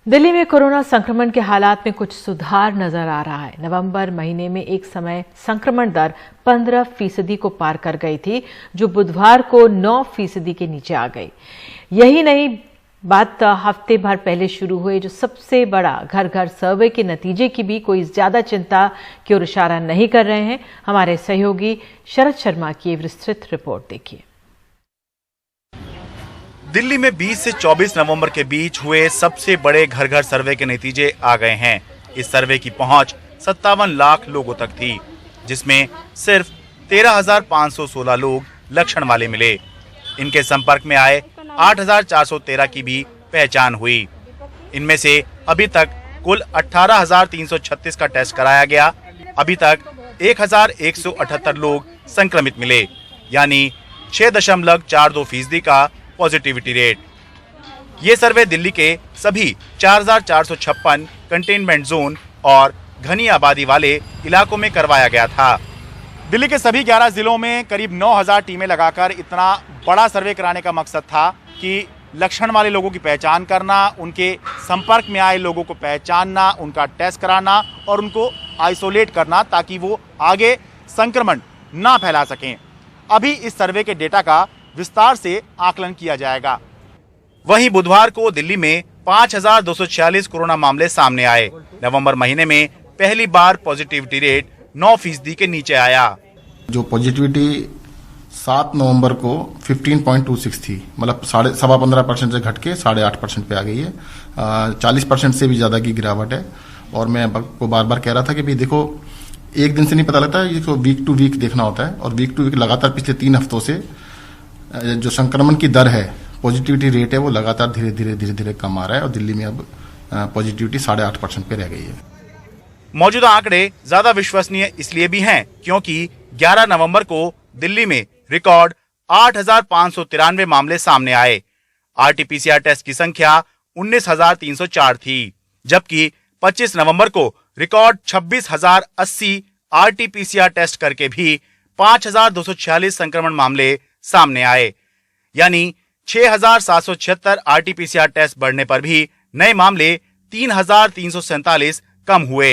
दिल्ली में कोरोना संक्रमण के हालात में कुछ सुधार नजर आ रहा है। नवंबर महीने में एक समय संक्रमण दर 15% को पार कर गई थी, जो बुधवार को 9% के नीचे आ गई। यही नहीं बात हफ्ते भर पहले शुरू हुए जो सबसे बड़ा घर घर सर्वे के नतीजे की भी कोई ज्यादा चिंता की ओर इशारा नहीं कर रहे हैं। हमारे सहयोगी शरद शर्मा की विस्तृत रिपोर्ट देखिए। दिल्ली में 20 से 24 नवंबर के बीच हुए सबसे बड़े घर घर सर्वे के नतीजे आ गए हैं। इस सर्वे की पहुंच 57 लाख लोगों तक थी, जिसमें सिर्फ 13,516 लोग लक्षण वाले मिले। इनके संपर्क में आए 8,413 की भी पहचान हुई। इनमें से अभी तक कुल 18,336 का टेस्ट कराया गया। अभी तक 1,178 लोग संक्रमित मिले, यानी 6.42% का पॉजिटिविटी रेट। ये सर्वे दिल्ली के सभी 4,456 कंटेनमेंट जोन और घनी आबादी वाले इलाकों में करवाया गया था। दिल्ली के सभी 11 जिलों में करीब 9,000 टीमें लगाकर इतना बड़ा सर्वे कराने का मकसद था कि लक्षण वाले लोगों की पहचान करना, उनके संपर्क में आए लोगों को पहचानना, उनका टेस्ट कराना और उनको आइसोलेट करना, ताकि वो आगे संक्रमण ना फैला सकें। अभी इस सर्वे के डेटा का विस्तार से आकलन किया जाएगा। वहीं बुधवार को दिल्ली में 5,246 कोरोना मामले सामने आए। नवंबर महीने में पहली बार पॉजिटिविटी रेट 9% के नीचे आया। जो पॉजिटिविटी 7 नवंबर को 15.26 थी, मतलब 15.5% से घट के 8.5% पे आ गई है। 40% से भी ज्यादा की गिरावट है। और मैं आपको बार बार कह रहा था कि भाई देखो, एक दिन से नहीं पता लगता है, इसको वीक टू वीक देखना होता है। और वीक टू वीक लगातार पिछले 3 हफ्तों से जो संक्रमण की दर है, पॉजिटिविटी रेट है, वो लगातार धीरे धीरे कम आ रहा है और दिल्ली में अब पॉजिटिविटी 8.5% पे रह गई है। मौजूदा आंकड़े ज्यादा विश्वसनीय इसलिए भी हैं क्योंकि 11 नवंबर को दिल्ली में रिकॉर्ड 8,593 मामले सामने आए। आरटीपीसीआर टेस्ट की संख्या 19,304 थी, जबकि 25 नवंबर को रिकॉर्ड 26,080 आरटीपीसीआर टेस्ट करके भी 5,246 संक्रमण मामले सामने आए, यानी 6,776 आरटीपीसीआर टेस्ट बढ़ने पर भी नए मामले 3,347 कम हुए।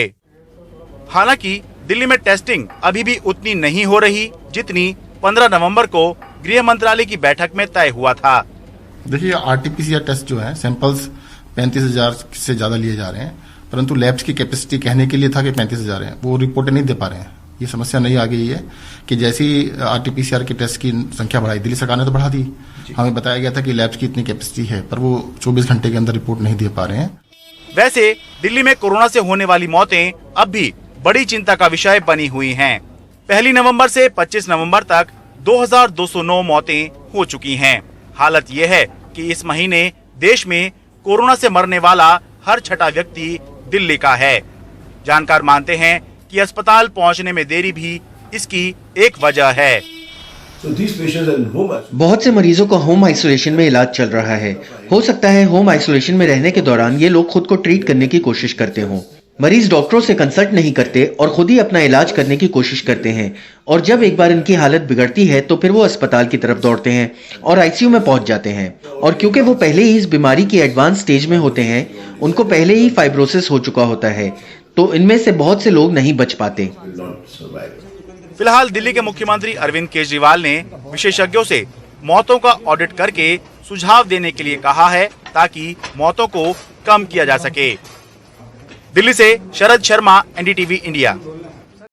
हालांकि दिल्ली में टेस्टिंग अभी भी उतनी नहीं हो रही जितनी 15 नवंबर को गृह मंत्रालय की बैठक में तय हुआ था। देखिए, आरटीपीसीआर टेस्ट जो है, सैंपल्स 35,000 से ज्यादा लिए जा रहे हैं, परंतु लैब्स की कैपेसिटी कहने के लिए था कि 35,000 है, वो रिपोर्टें नहीं दे पा रहे हैं। ये समस्या नहीं आ गई है कि जैसी आरटीपीसीआर के टेस्ट की संख्या बढ़ाई, दिल्ली सरकार ने तो बढ़ा दी, हमें बताया गया था कि लैब्स की इतनी कैपेसिटी है, पर वो 24 घंटे के अंदर रिपोर्ट नहीं दे पा रहे हैं। वैसे दिल्ली में कोरोना से होने वाली मौतें अब भी बड़ी चिंता का विषय बनी हुई हैं। 1 नवंबर से 25 नवंबर तक 2,209 मौतें हो चुकी हैं। हालत यह है कि इस महीने देश में कोरोना से मरने वाला हर 6ठा व्यक्ति दिल्ली का है। जानकार मानते हैं कि अस्पताल पहुंचने में देरी भी इसकी एक वजह है। बहुत से मरीजों का होम आइसोलेशन में इलाज चल रहा है। हो सकता है होम आइसोलेशन में रहने के दौरान ये लोग खुद को ट्रीट करने की कोशिश करते हों। मरीज डॉक्टरों से कंसल्ट नहीं करते और खुद ही अपना इलाज करने की कोशिश करते हैं, और जब एक बार इनकी हालत बिगड़ती है तो फिर वो अस्पताल की तरफ दौड़ते हैं और आईसीयू में पहुंच जाते हैं। और क्योंकि वो पहले ही इस बीमारी की एडवांस स्टेज में होते हैं, उनको पहले ही फाइब्रोसिस हो चुका होता है, तो इनमें से बहुत से लोग नहीं बच पाते। फिलहाल दिल्ली के मुख्यमंत्री अरविंद केजरीवाल ने विशेषज्ञों से मौतों का ऑडिट करके सुझाव देने के लिए कहा है, ताकि मौतों को कम किया जा सके। दिल्ली से शरद शर्मा, एनडीटीवी इंडिया।